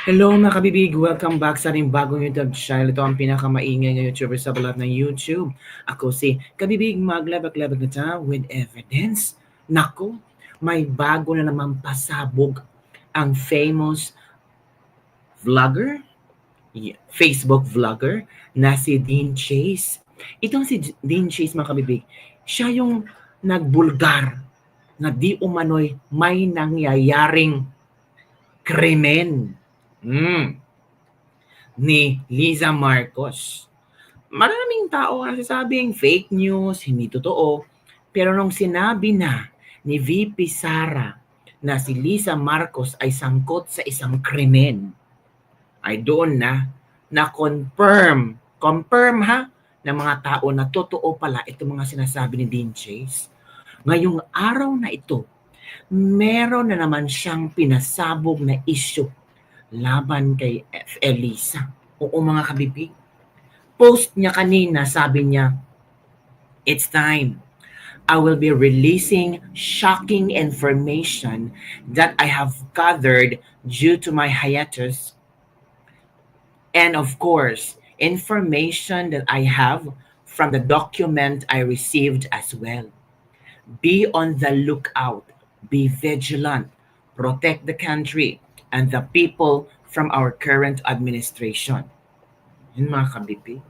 Hello mga kabibig! Welcome back sa ating bagong YouTube channel. Ito ang pinakamaingay na YouTuber sa balat ng YouTube. Ako si Kabibig maglabag-labag na ta with evidence. Nako, may bago na naman pasabog ang famous vlogger, Facebook vlogger na si Dean Chase. Itong si Dean Chase mga kabibig, siya yung nagbulgar na di umano'y may nangyayaring krimen. Ni Liza Marcos. Maraming tao ang nasasabing fake news, hindi totoo. Pero nung sinabi na ni VP Sara na si Liza Marcos ay sangkot sa isang krimen, ay doon na confirm ha, ng mga tao na totoo pala itong mga sinasabi ni Dean Chase. Ngayong araw na ito, meron na naman siyang pinasabog na issue laban kay F. Elisa. Oo mga kabibig. Post niya kanina, sabi niya, "It's time. I will be releasing shocking information that I have gathered due to my hiatus. And of course, information that I have from the document I received as well. Be on the lookout. Be vigilant. Protect the country and the people from our current administration." Yun mga kabibig.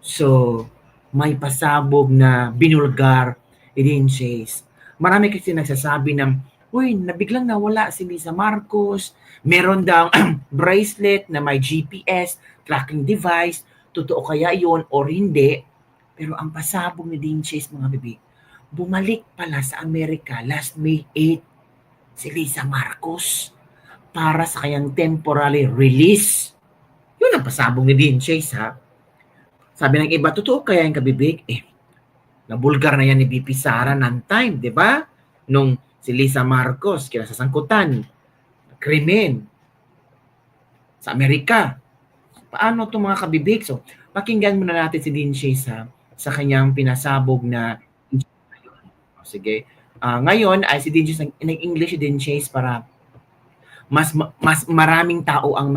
So, may pasabog na binulgar Dean Chase. Marami kasi nagsasabi ng, uy, nabiglang nawala si Liza Marcos, meron daw bracelet na may GPS, tracking device, totoo kaya yon or hindi. Pero ang pasabog ni Dean Chase mga bibig, bumalik pala sa Amerika last May 8 si Liza Marcos para sa kanyang temporary release. Yun ang pasabog ni Dean Chase ha. Sabi ng iba, totoo kaya yung kabibig? Nabulgar na yan ni BP Sara ng time, di ba? Nung si Liza Marcos, kinasasangkutan, krimen sa Amerika. Paano itong mga kabibig? So, pakinggan muna natin si Dean Chase ha, sa kanyang pinasabog na sige. Ngayon ay si Dean Chase, nag-English si Dean Chase para mas maraming tao ang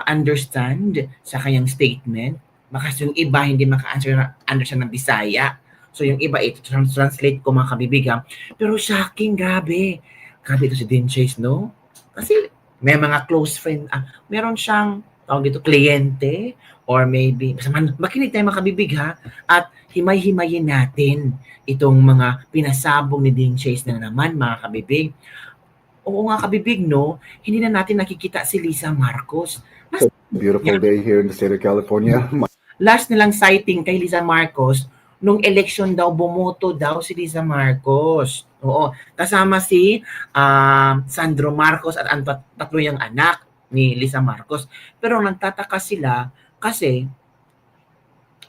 understand sa kanyang statement. Baka yung iba hindi maka-understand ng Bisaya. So yung iba ito translate ko mga kabibig ha. Pero shocking, grabe. Grabe ito si Dean Chase, no? Kasi may mga close friend, meron siyang tawag dito, kliyente or maybe, makinig tayo mga kabibig ha, at himay-himayin natin itong mga pinasabong ni Dean Chase na naman mga kabibig. Oo nga kabibig, no? Hindi na natin nakikita si Liza Marcos. It's a beautiful day here in the state of California. Last nilang sighting kay Liza Marcos, nung election daw, bumoto daw si Liza Marcos. Oo. Kasama si Sandro Marcos at ang tatlo yung anak ni Liza Marcos. Pero nagtataka sila kasi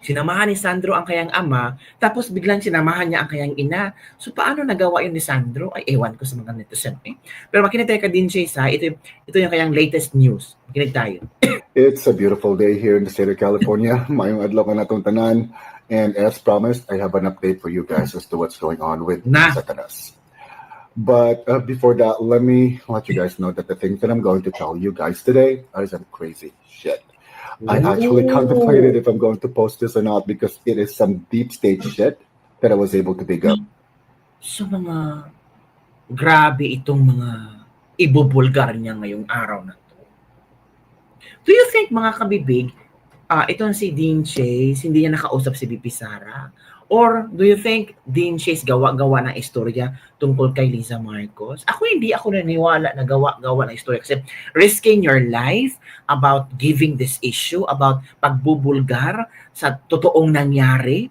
sinamahan ni Sandro ang kayang ama, tapos biglang sinamahan niya ang kayang ina. So paano nagawa yun ni Sandro? Ay, ewan ko sa mga netizen. Pero makinig tayo ka din siya isa. Ito yung kayang latest news. Makinig tayo. It's a beautiful day here in the state of California. Mayong adlaw ka natong tanan. And as promised, I have an update for you guys as to what's going on with Satanas. But before that, let me let you guys know that the things that I'm going to tell you guys today are some crazy shit. I actually contemplated if I'm going to post this or not because it is some deep state shit that I was able to dig up. So mga grabe itong mga ibubulgar niya ngayong araw na to. Do you think mga kabibig, itong si Dean Chase, hindi niya nakausap si BP Sara? Or do you think Dean Chase gawa-gawa ng istorya tungkol kay Liza Marcos? Hindi ako naniwala na gawa-gawa ng istorya kasi risking your life about giving this issue, about pagbubulgar sa totoong nangyari.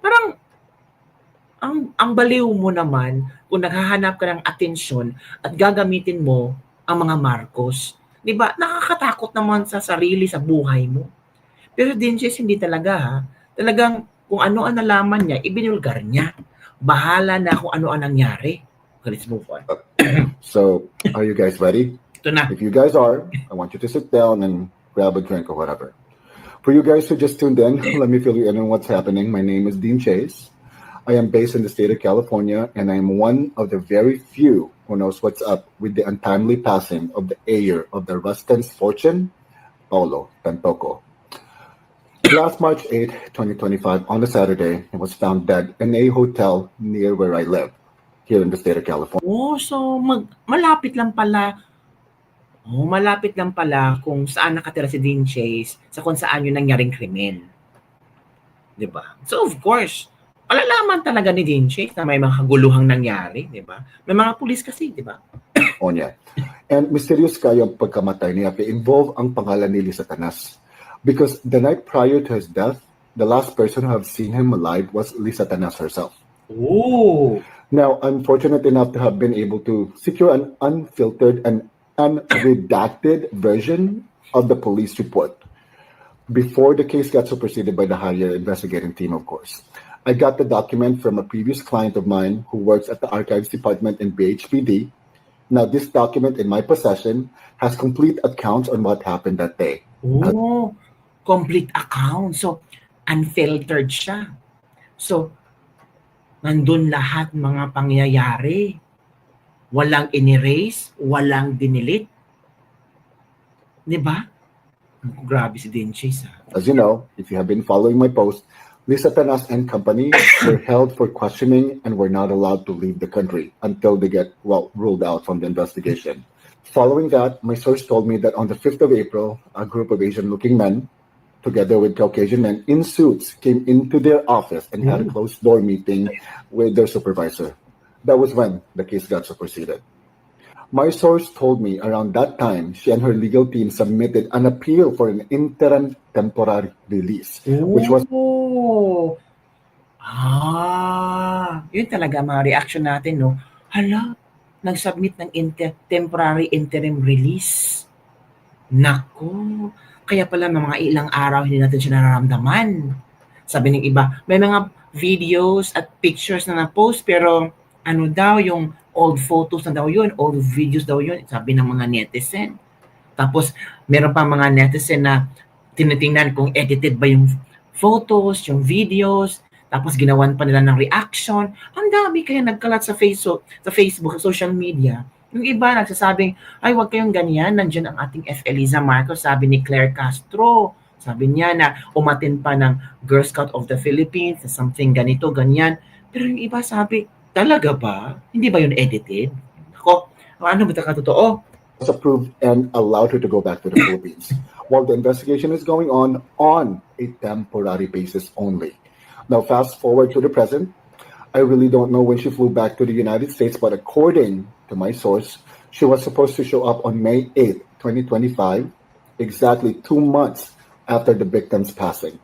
Parang ang baliw mo naman kung naghahanap ka ng atensyon at gagamitin mo ang mga Marcos. Di ba? Nakakatakot naman sa sarili, sa buhay mo. Pero Dean Chase hindi talaga ha. Talagang kung ano ang nalaman niya, ibinulgar niya. Bahala na kung ano ang nangyari. Okay, let's move on. So, are you guys ready? Ito na. If you guys are, I want you to sit down and grab a drink or whatever. For you guys who just tuned in, let me fill you in on what's happening. My name is Dean Chase. I am based in the state of California, and I am one of the very few who knows what's up with the untimely passing of the heir of the Rustin's fortune, Paulo Tantoco. Last March 8, 2025, on a Saturday, he was found dead in a hotel near where I live, here in the state of California. So malapit lang pala. Malapit lang pala kung saan nakatira si Dean Chase sa kung saan yung nangyaring krimen. 'Di ba? So of course, malalaman talaga ni Dean Chase na may mga kaguluhang nangyari, 'di ba? May mga pulis kasi, 'di ba? Niya. And mysterious kayo ang pagkamatay niya kaya involve ang pangalan ni Lisatanas. Because the night prior to his death, the last person who have seen him alive was Lisatanas herself. Oh. Now, I'm fortunate enough to have been able to secure an unfiltered and unredacted version of the police report before the case got superseded by the higher investigating team, of course. I got the document from a previous client of mine who works at the archives department in BHPD. Now, this document in my possession has complete accounts on what happened that day. Complete account. So, unfiltered siya. So, nandun lahat mga pangyayari. Walang in-erase, walang dinilit. Di ba? Grabe si Dean Chase. As you know, if you have been following my post, Lisatanas and company were held for questioning and were not allowed to leave the country until they get, ruled out from the investigation. Following that, my source told me that on the 5th of April, a group of Asian-looking men, together with Caucasian men in suits, came into their office and had a closed-door meeting with their supervisor. That was when the case got superseded. My source told me around that time, she and her legal team submitted an appeal for an interim temporary release, which was... Yun talaga mga reaction natin, no? Hala, nag-submit ng temporary interim release. Nako, kaya pala mga ilang araw hindi natin siya nararamdaman. Sabi ng iba, may mga videos at pictures na na-post pero ano daw, yung old photos na daw yun, old videos daw yun, sabi ng mga netizen. Tapos, meron pa mga netizen na tinitingnan kung edited ba yung photos, yung videos, tapos ginawan pa nila ng reaction. Ang dami kaya nagkalat sa Facebook, sa social media. Yung iba nagsasabing, ay wag kayong ganyan, nandiyan ang ating F. Eliza Marcos, sabi ni Claire Castro. Sabi niya na umatin pa ng Girl Scout of the Philippines, something ganito, ganyan. Pero yung iba sabi, talaga ba? Hindi ba yun edited? Ako, ano ba totoo? Was approved and allowed her to go back to the Philippines, while the investigation is going on a temporary basis only. Now, fast forward to the present, I really don't know when she flew back to the United States, but according to my source, she was supposed to show up on May 8, 2025, exactly 2 months after the victim's passing.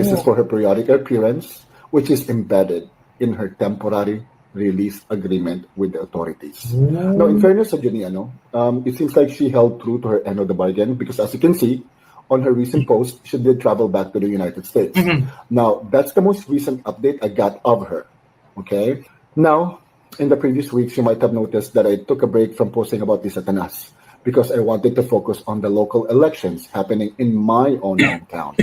This is for her periodic appearance, which is embedded in her temporary release agreement with the authorities. Now, in fairness to Jenny, it seems like she held true to her end of the bargain because, as you can see, on her recent post, she did travel back to the United States. Now, that's the most recent update I got of her. Okay? Now, in the previous weeks, you might have noticed that I took a break from posting about Lisatanas because I wanted to focus on the local elections happening in my own hometown.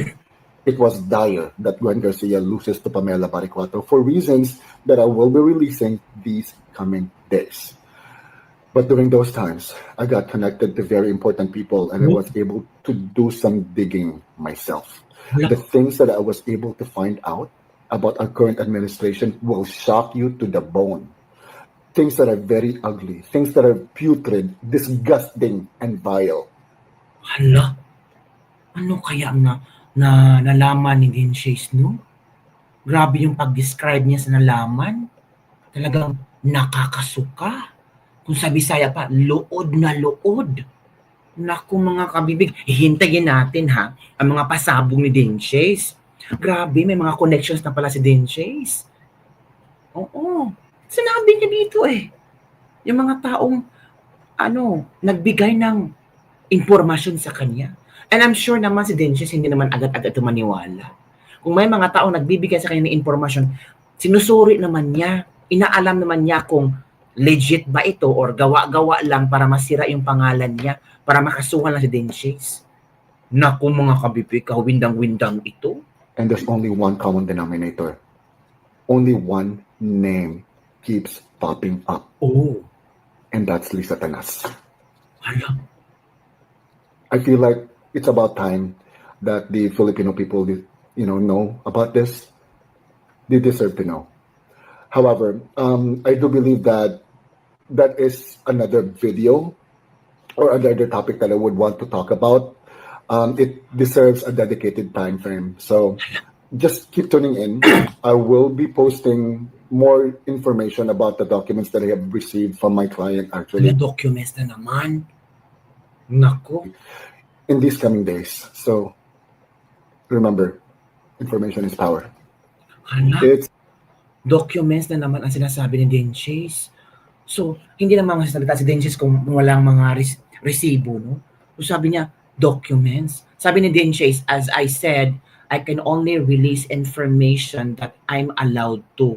It was dire that Gwen Garcia loses to Pamela Baricuato for reasons that I will be releasing these coming days. But during those times, I got connected to very important people and I was able to do some digging myself. The things that I was able to find out about our current administration will shock you to the bone. Things that are very ugly, things that are putrid, disgusting, and vile. Hala, ano kaya na nalaman ni Dean Chase, no? Grabe yung pag-describe niya sa nalaman. Talagang nakakasuka. Kung sa Bisaya pa, lood na lood. Naku mga kabibig, hihintayin natin ha, ang mga pasabog ni Dean Chase. Grabe, may mga connections na pala si Dean Chase. Oo, sinabi niya dito yung mga taong nagbigay ng impormasyon sa kanya. And I'm sure naman si Dean Chase hindi naman agad-agad maniwala. Kung may mga taong nagbibigay sa kanya ng impormasyon, sinusuri naman niya, inaalam naman niya kung legit ba ito or gawa-gawa lang para masira yung pangalan niya, para makasuhan lang si Dean Chase. Naku mga kabibig, windang-windang ito. And there's only one common denominator. only one name keeps popping up, Oh, and that's Lisa Tanas. hala. I feel like it's about time that the Filipino people, know about this. They deserve to know. However, I do believe that that is another video or another topic that I would want to talk about. It deserves a dedicated time frame. So just keep tuning in. I will be posting more information about the documents that I have received from my client Hala, actually documents na naman. Nako. in these coming days. So remember, information is power. Hala, It's documents na naman ang sinasabi ni Denchase. So, hindi naman masasalita si Denchase kung walang mga resibo, no? So, sabi niya, documents. Sabi ni Denchase, as I said, I can only release information that I'm allowed to.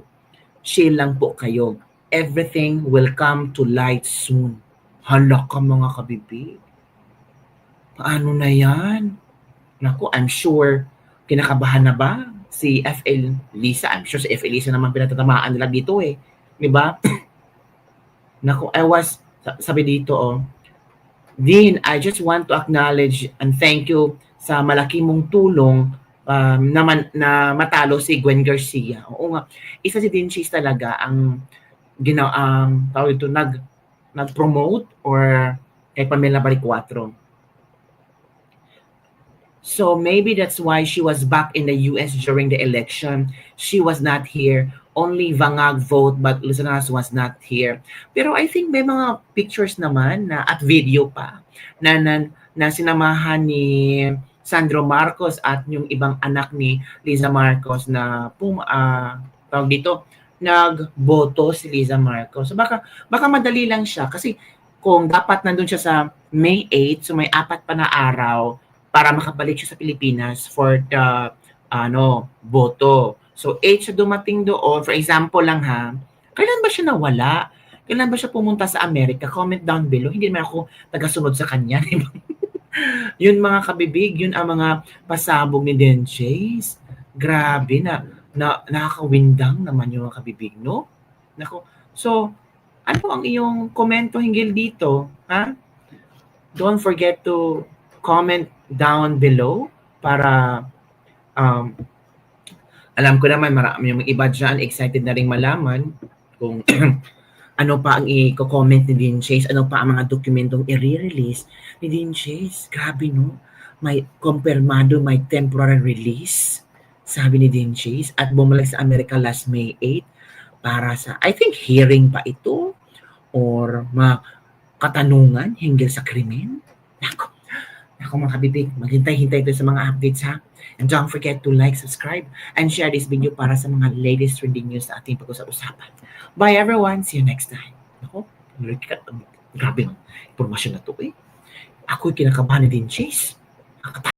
Chill lang po kayo. Everything will come to light soon. Hala ka mga kabibig. Paano na yan? Naku, I'm sure, kinakabahan na ba si FL Lisa? I'm sure si FL Lisa naman pinatatamaan nila dito eh. Di ba? Naku, sabi dito Dean, I just want to acknowledge and thank you sa malaki mong tulong na matalo si Gwen Garcia. Oo nga, isa si Dean Chase talaga ang tawag ito, nag-promote or kay Pamela Baricuatro. So maybe that's why she was back in the US during the election. She was not here. Only Vangag vote but Lisanas was not here. Pero I think may mga pictures naman at video pa na sinamahan ni Sandro Marcos at yung ibang anak ni Liza Marcos na tawag dito, nagboto si Liza Marcos. So baka madali lang siya kasi kung dapat nandun siya sa May 8, so may 4 pa na araw para makabalik siya sa Pilipinas for the boto. So 8 siya dumating doon. For example lang kailan ba siya nawala? Kailan ba siya pumunta sa Amerika? Comment down below. Hindi naman ako tagasunod sa kanya. Yun mga kabibig, yun ang mga pasabog ni Denchase. Grabe nakakawindang naman yung mga kabibig, no? Nako. So, ano ang iyong komento hinggil dito? Don't forget to comment down below para alam ko naman marami yung iba dyan excited na rin malaman kung ano pa ang i-comment ni Dean Chase, ano pa ang mga dokumentong i-release ni Dean Chase. Grabe no, may kumpirmado, may temporary release, sabi ni Dean Chase, at bumalik sa Amerika last May 8 para sa, I think, hearing pa ito or mga katanungan hinggil sa krimen. Ako mga kabibig, maghintay-hintay ito sa mga updates And don't forget to like, subscribe, and share this video para sa mga latest trending news na ating pag-usapan. Bye everyone, see you next time. Ako, grabe, impormasyon na ito Ako'y kinakabahan ni Dean Chase.